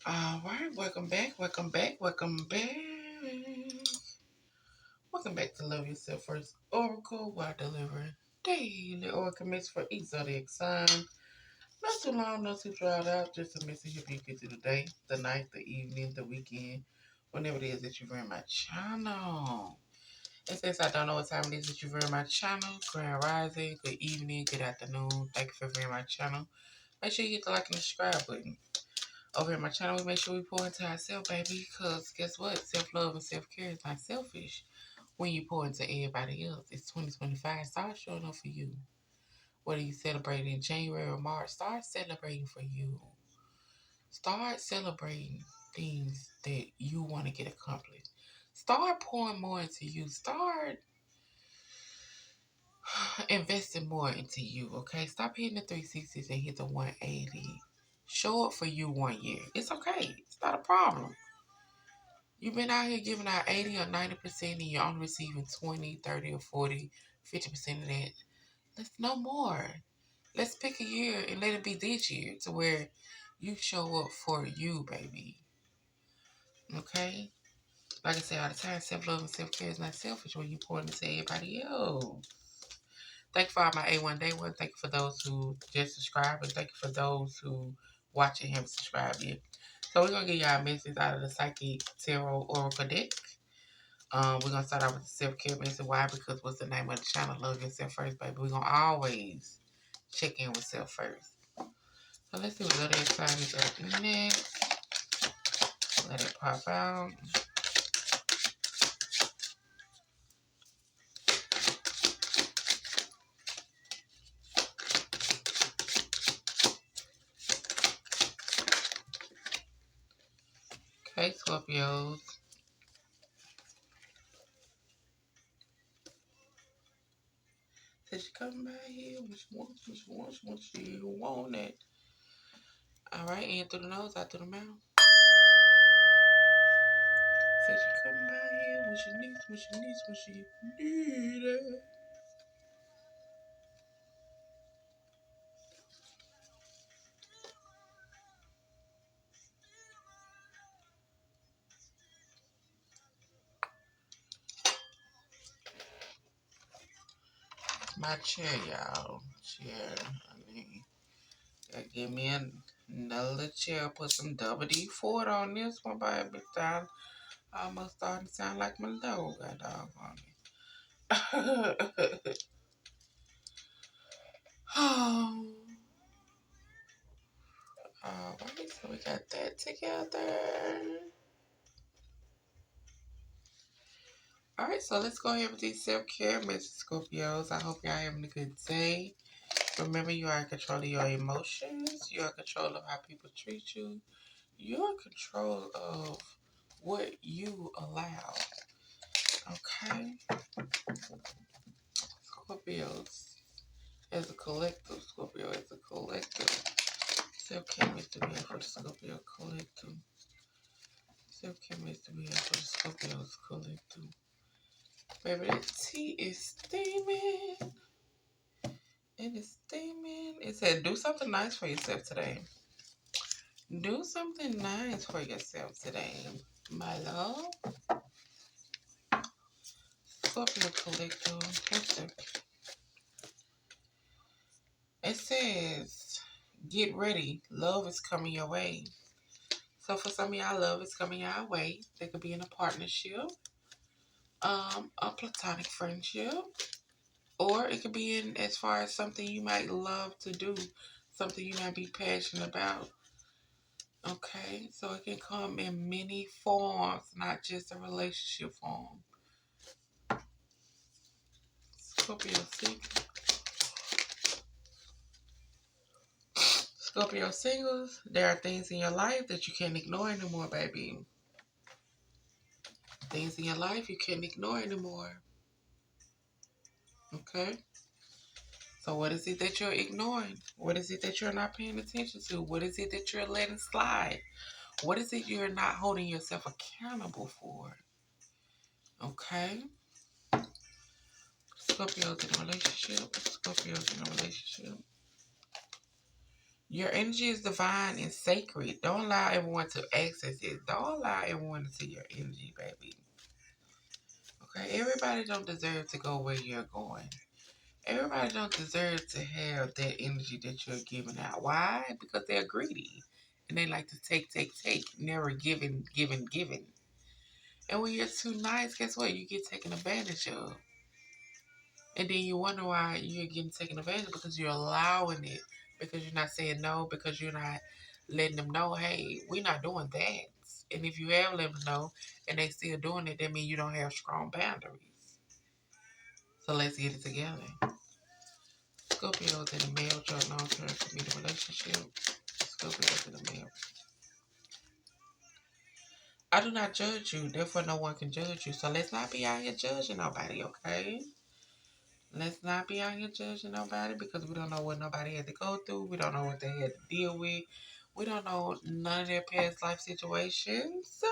All right, welcome back, welcome back, welcome back. Welcome back to Love Yourself First Oracle while delivering daily oracle mix for each zodiac sign. Not too long, not too drawn out, just a message if you get through the day, the night, the evening, the weekend, whenever it is that you're in my channel. And since I don't know what time it is that you're in my channel, grand rising, good evening, good afternoon, thank you for viewing my channel. Make sure you hit the like and subscribe button. Over here on my channel, we make sure we pour into ourselves, baby, because guess what? Self-love and self-care is not selfish. When you pour into everybody else, it's 2025. Start showing up for you. Whether you celebrate in January or March, start celebrating for you. Start celebrating things that you want to get accomplished. Start pouring more into you. Start investing more into you, okay? Stop hitting the 360s and hit the 180. Show up for you 1 year. It's okay. It's not a problem. You've been out here giving out 80 or 90% and you're only receiving 20, 30, or 40, 50% of that. Let's no more. Let's pick a year and let it be this year to where you show up for you, baby. Okay? Like I say all the time, self-love and self-care is not selfish when you pour into everybody else. Thank you for all my A1 Day One. Thank you for those who just subscribe, and thank you for those who watch and haven't subscribed yet. So we're going to give y'all a message out of the Psychic Tarot Oracle deck. We're going to start out with the self-care message. Why? Because what's the name of the channel? Love Yourself First, baby. We're going to always check in with self first. So let's see what other sign is up next. Let it pop out. Okay, Scorpios. Said she come by here when she wants, when she want it. Alright, in through the nose, out through the mouth. Said she come by here when she needs, when she need it. My chair, y'all. Chair. I mean, gotta give me another chair. Put some double D Ford on this one, baby. Sound almost starting to sound like my dog. Got dog on me. Oh. Alright, so we got that together. Alright, so let's go ahead with these self-care messages, Scorpios. I hope y'all having a good day. Remember, you are in control of your emotions. You are in control of how people treat you. You're in control of what you allow. Okay? Scorpios. As a collective, Scorpio as a collective. Self-care message to be for the Scorpio collective. Self-care message to be for the Scorpios collective. Baby, that tea is steaming. It is steaming. It said, do something nice for yourself today. Do something nice for yourself today, my love. Scorpio collector. It says, get ready. Love is coming your way. So for some of y'all, love is coming your way. They could be in a partnership, a platonic friendship, or it could be in as far as something you might love to do, something you might be passionate about. Okay, so it can come in many forms, not just a relationship form. Scorpio singles, there are things in your life that you can't ignore anymore, baby. Things in your life you can't ignore anymore. Okay? So what is it that you're ignoring? What is it that you're not paying attention to? What is it that you're letting slide? What is it you're not holding yourself accountable for? Okay? Scorpios in a relationship. Scorpios in a relationship. Your energy is divine and sacred. Don't allow everyone to access it. Don't allow everyone to see your energy, baby. Okay? Everybody don't deserve to go where you're going. Everybody don't deserve to have that energy that you're giving out. Why? Because they're greedy. And they like to take, never giving. And when you're too nice, guess what? You get taken advantage of. And then you wonder why you're getting taken advantage of, because you're allowing it. Because you're not saying no, because you're not letting them know, hey, we're not doing that. And if you have let them know and they still doing it, that means you don't have strong boundaries. So let's get it together. Scorpios in the male chart, long-term committed relationship. Scorpios in the male. I do not judge you, therefore no one can judge you. So let's not be out here judging nobody, okay? Let's not be out here judging nobody, because we don't know what nobody had to go through. We don't know what they had to deal with. We don't know none of their past life situations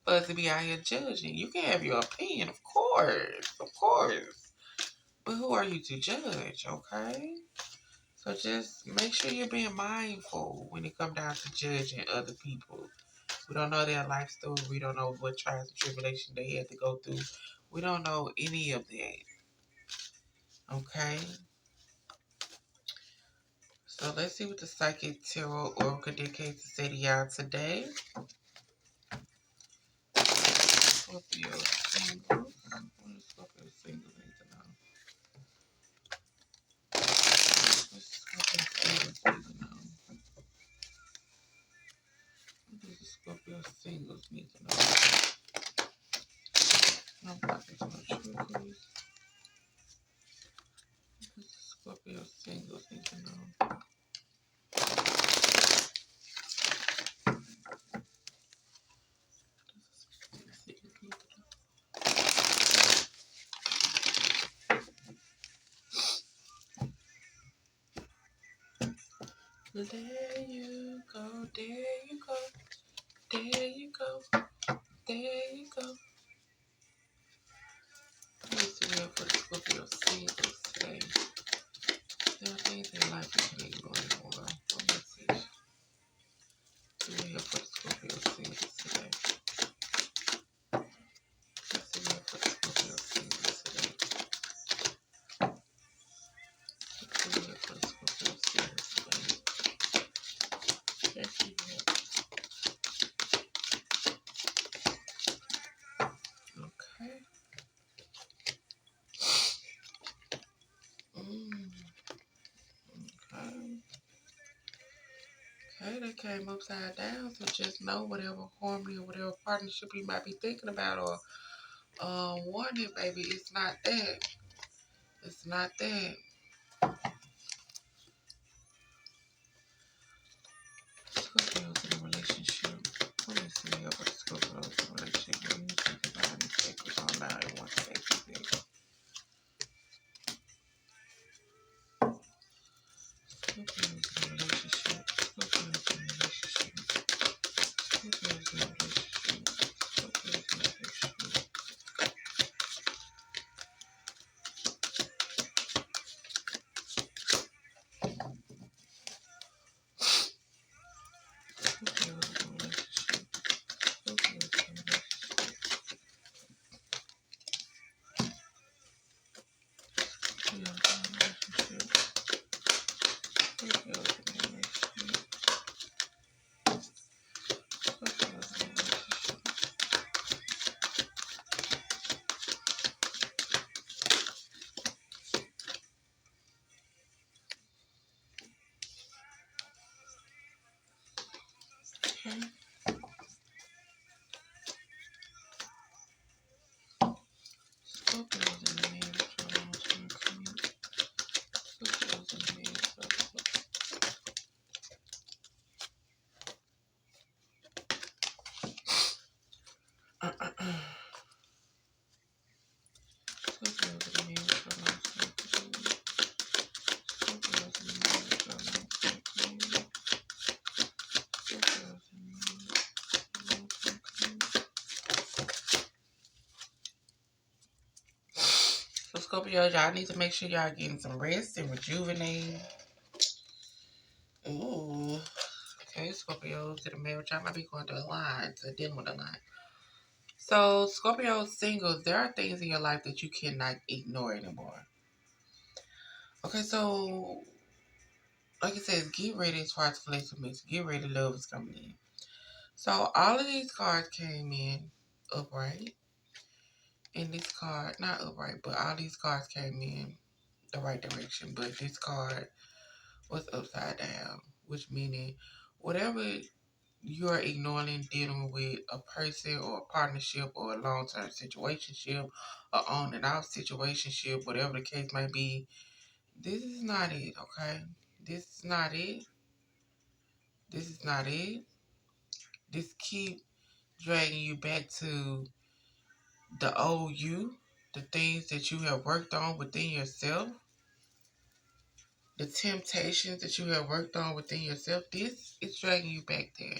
for us to be out here judging. You can have your opinion, of course. But who are you to judge, okay? So just make sure you're being mindful when it comes down to judging other people. We don't know their life story. We don't know what trials and tribulations they had to go through. We don't know any of that. Okay? So let's see what the Psychic Tarot Oracle indicates to say to y'all today. Scorpio singles. What does Scorpio singles need to know? What does Scorpio singles need to know? What does the Scorpio singles need to know? No pockets, no true, please. What does the Scorpio singles need to know? There you go, there you go, there you go, there you go. Let's see real for the Scorpio singles today. There are things in life you can ignore anymore. What message? See real for the Scorpio singles today. Let's see real for the Scorpio singles today. Let's see real for the Scorpio singles today. Let's see real. Okay. Okay. Okay, that came upside down, so just know whatever harmony or whatever partnership you might be thinking about or wanting, baby, it's not that. It's not that. Scorpios in a relationship. What is the deal with Scorpios in a relationship? When you think about it, take it all out in one second. Scorpios in a relationship. Scorpios in a relationship. Scorpios in a relationship. Scorpios in a relationship. Scorpios in a relationship. Scorpios in a relationship. Scorpios in a relationship. Scorpios in a relationship. Scorpios in a relationship. Okay. Scorpios in a marriage or long-term commitment. Scorpios in a marriage or Scorpios in a marriage or long-term commitment. Scorpios in a marriage or long-term commitment. Scorpios in a marriage or long-term commitment. So Scorpios, y'all need to make sure y'all getting some rest and rejuvenating. Scorpios to the marriage. I might be going to a line, to dealing with a line. So, Scorpio singles, there are things in your life that you cannot ignore anymore. Okay, so, like it says, get ready as far as relationships. Get ready, love is coming in. So, all of these cards came in upright. And this card, not upright, but all these cards came in the right direction. But this card was upside down, which meaning whatever you're ignoring dealing with a person or a partnership or a long-term situationship, or on and off situationship, whatever the case may be, this is not it, okay? This is not it. This is not it. This keep dragging you back to the old you, the things that you have worked on within yourself, the temptations that you have worked on within yourself. This is dragging you back there.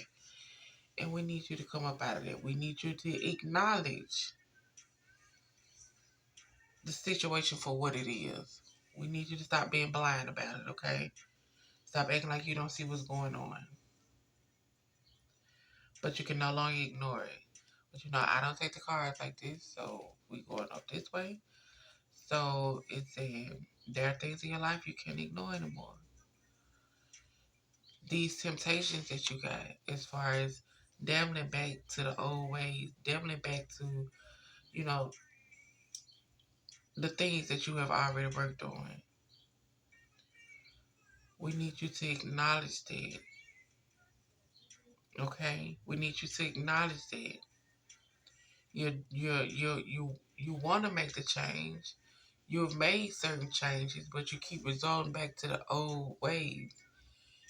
And we need you to come up out of that. We need you to acknowledge the situation for what it is. We need you to stop being blind about it, okay? Stop acting like you don't see what's going on. But you can no longer ignore it. But I don't take the cards like this, so we going up this way. So it's saying there are things in your life you can't ignore anymore. These temptations that you got, as far as dabbling back to the old ways, dabbling back to, you know, the things that you have already worked on. We need you to acknowledge that. Okay? We need you to acknowledge that. You want to make the change. You've made certain changes, but you keep resorting back to the old ways.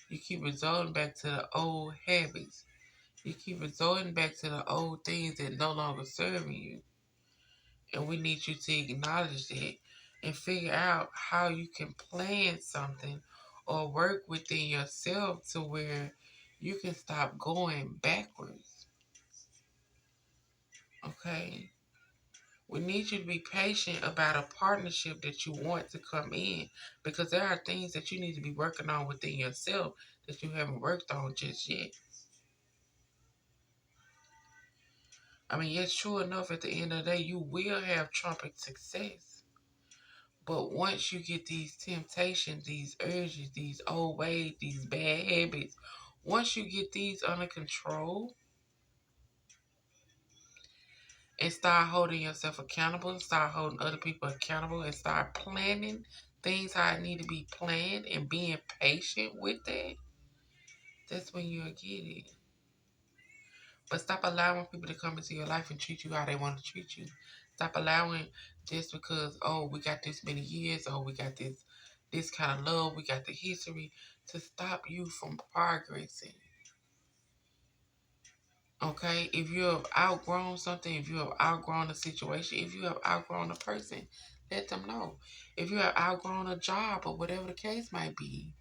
You keep resorting back to the old habits. You keep resorting back to the old things that no longer serving you. And we need you to acknowledge that and figure out how you can plan something or work within yourself to where you can stop going backwards. Okay? We need you to be patient about a partnership that you want to come in, because there are things that you need to be working on within yourself that you haven't worked on just yet. I mean, yes, sure enough, at the end of the day, you will have trumpet success. But once you get these temptations, these urges, these old ways, these bad habits, once you get these under control and start holding yourself accountable, start holding other people accountable, and start planning things how it need to be planned and being patient with that, that's when you'll get it. But stop allowing people to come into your life and treat you how they want to treat you. Stop allowing just because, oh, we got this many years, or we got this kind of love, we got the history, to stop you from progressing. Okay? If you have outgrown something, if you have outgrown a situation, if you have outgrown a person, let them know. If you have outgrown a job or whatever the case might be,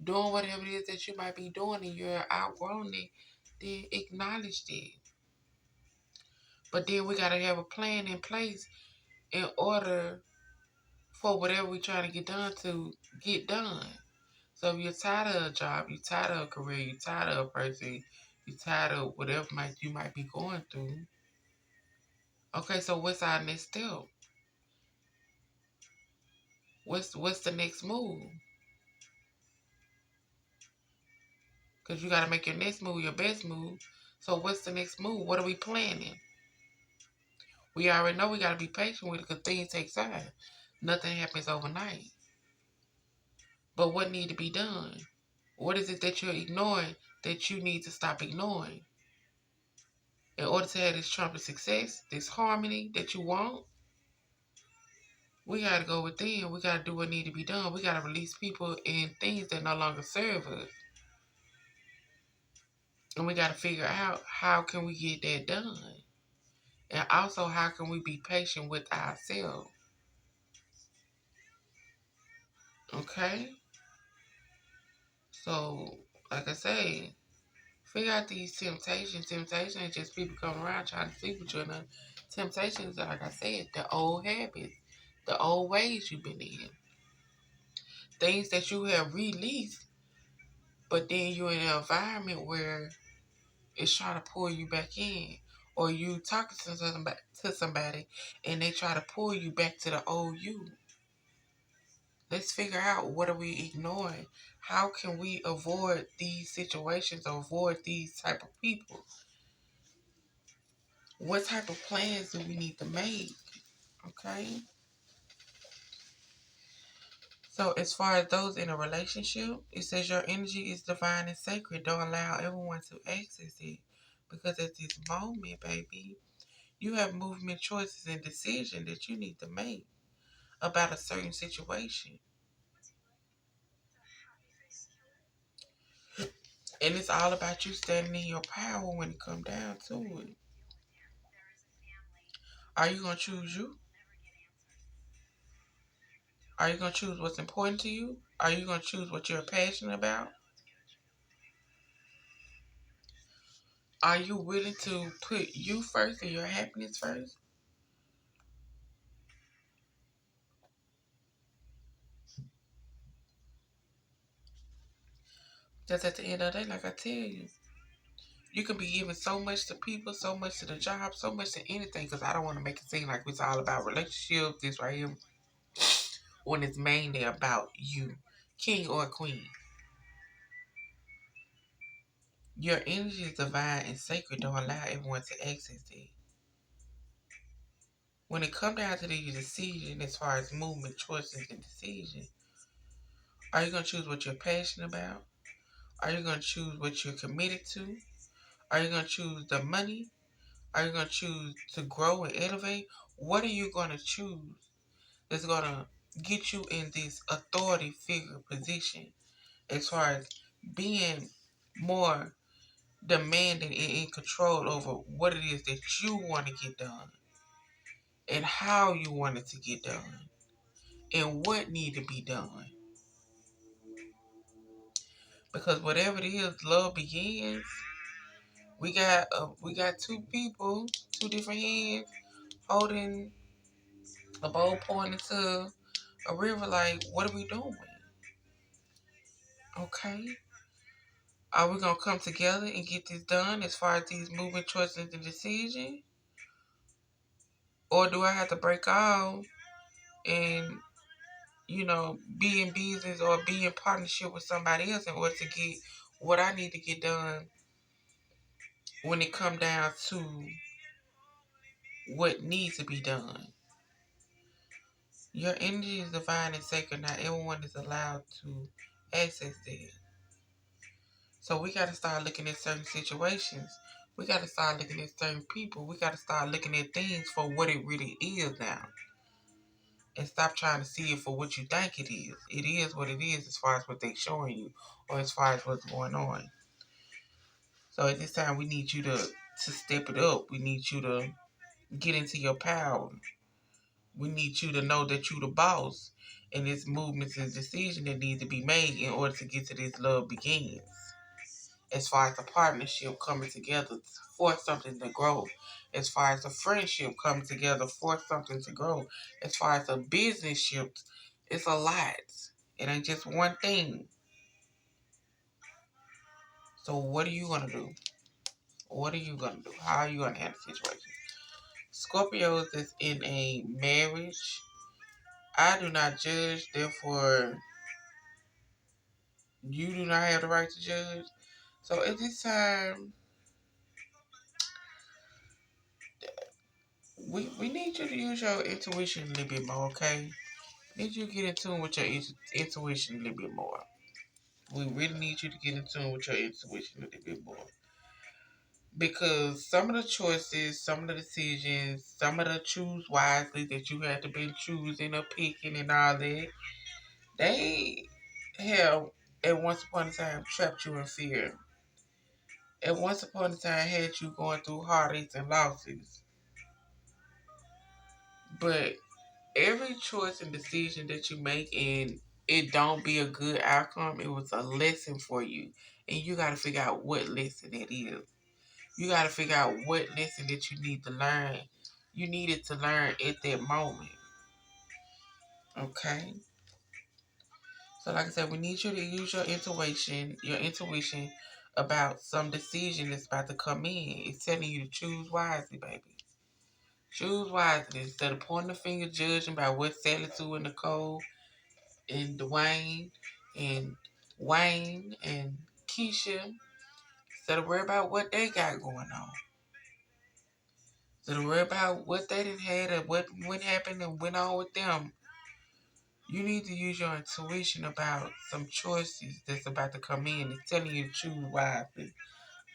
doing whatever it is that you might be doing and you're outgrown it, then acknowledge it. But then we got to have a plan in place in order for whatever we're trying to get done to get done. So if you're tired of a job, you're tired of a career, you're tired of a person, you're tired of whatever you might be going through. Okay, so what's our next step? What's the next move? Because you got to make your next move your best move. So what's the next move? What are we planning? We already know we got to be patient with it because things take time. Nothing happens overnight. But what need to be done? What is it that you're ignoring that you need to stop ignoring? In order to have this trumpet success, this harmony that you want, we got to go within. We got to do what need to be done. We got to release people and things that no longer serve us. And we got to figure out how can we get that done. And also, how can we be patient with ourselves? Okay? So, like I say, figure out these temptations. Temptation is just people coming around trying to sleep with you. And temptations, like I said, the old habits, the old ways you've been in. Things that you have released But then you're in an environment where it's trying to pull you back in. Or you talking to somebody and they try to pull you back to the old you. Let's figure out, what are we ignoring? How can we avoid these situations or avoid these type of people? What type of plans do we need to make? Okay. So as far as those in a relationship, it says your energy is divine and sacred. Don't allow everyone to access it. Because at this moment, baby, you have movement, choices, and decisions that you need to make about a certain situation. And it's all about you standing in your power when it comes down to it. Are you going to choose you? Are you going to choose what's important to you? Are you going to choose what you're passionate about? Are you willing to put you first and your happiness first? Because at the end of the day, like I tell you, you can be giving so much to people, so much to the job, so much to anything. Because I don't want to make it seem like it's all about relationships, this right here, when it's mainly about you, king or queen. Your energy is divine and sacred. Don't allow everyone to access it. When it comes down to the decision, as far as movement, choices, and decision, are you going to choose what you're passionate about? Are you going to choose what you're committed to? Are you going to choose the money? Are you going to choose to grow and elevate? What are you going to choose that's going to get you in this authority figure position as far as being more demanding and in control over what it is that you want to get done and how you want it to get done and what need to be done? Because whatever it is, love begins. We got two people, two different hands holding a bowl pointing to a river. Like, what are we doing? Okay, are we gonna come together and get this done as far as these movement choices and decisions, or do I have to break off and be in business or be in partnership with somebody else in order to get what I need to get done when it come down to what needs to be done? Your energy is divine and sacred. Not everyone is allowed to access it. So we got to start looking at certain situations. We got to start looking at certain people. We got to start looking at things for what it really is now. And stop trying to see it for what you think it is. It is what it is as far as what they're showing you or as far as what's going on. So at this time, we need you to step it up. We need you to get into your power. We need you to know that you the boss. And it's movements and decisions that need to be made in order to get to this love begins. As far as the partnership coming together for something to grow, as far as the friendship coming together for something to grow, as far as the business ships, it's a lot. It ain't just one thing. So what are you gonna do? What are you gonna do? How are you gonna handle the situation? Scorpios is in a marriage. I do not judge, therefore you do not have the right to judge. So at this time, we need you to use your intuition a little bit more, okay? Need you to get in tune with your intuition a little bit more. We really need you to get in tune with your intuition a little bit more. Because some of the choices, some of the decisions, some of the choose wisely that you had to be choosing or picking and all that, they have at once upon a time trapped you in fear. At once upon a time had you going through heartaches and losses. But every choice and decision that you make and it don't be a good outcome, it was a lesson for you. And you got to figure out what lesson it is. You got to figure out what lesson that you need to learn. You needed to learn at that moment. Okay? So like I said, we need you to use your intuition about some decision that's about to come in. It's telling you to choose wisely, baby. Choose wisely instead of pointing the finger, judging by what Sally Sue and Nicole and Dwayne and Wayne and Keisha. Instead of worry about what they got going on. Instead of worry about what they didn't had and what happened and went on with them. You need to use your intuition about some choices that's about to come in. It's telling you to choose wisely.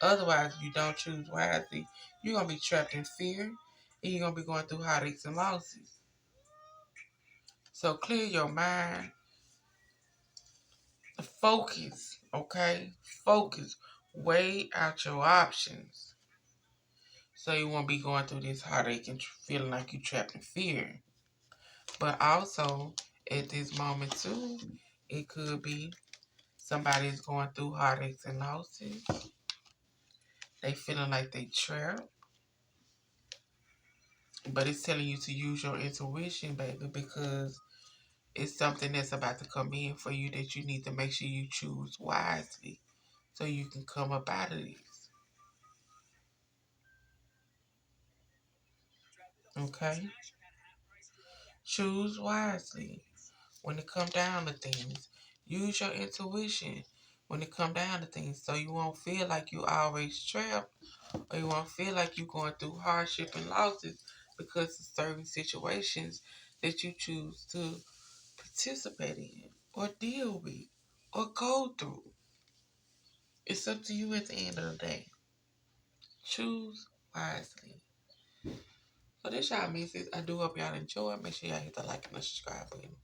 Otherwise, if you don't choose wisely, you're going to be trapped in fear and you're going to be going through heartaches and losses. So clear your mind. Focus, okay? Focus. Weigh out your options. So you won't be going through this heartache and feeling like you're trapped in fear. But also, at this moment too, it could be somebody's going through heartaches and losses. They feeling like they trapped. But it's telling you to use your intuition, baby, because it's something that's about to come in for you that you need to make sure you choose wisely so you can come up out of this. Okay? Choose wisely when it come down to things. Use your intuition when it come down to things so you won't feel like you always trapped or you won't feel like you're going through hardship and losses because of certain situations that you choose to participate in or deal with or go through. It's up to you at the end of the day. Choose wisely. So this y'all misses. I do hope y'all enjoy. Make sure y'all hit the like and the subscribe button.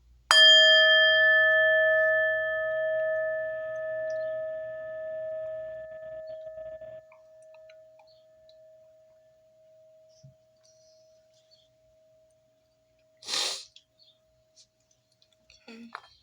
Okay.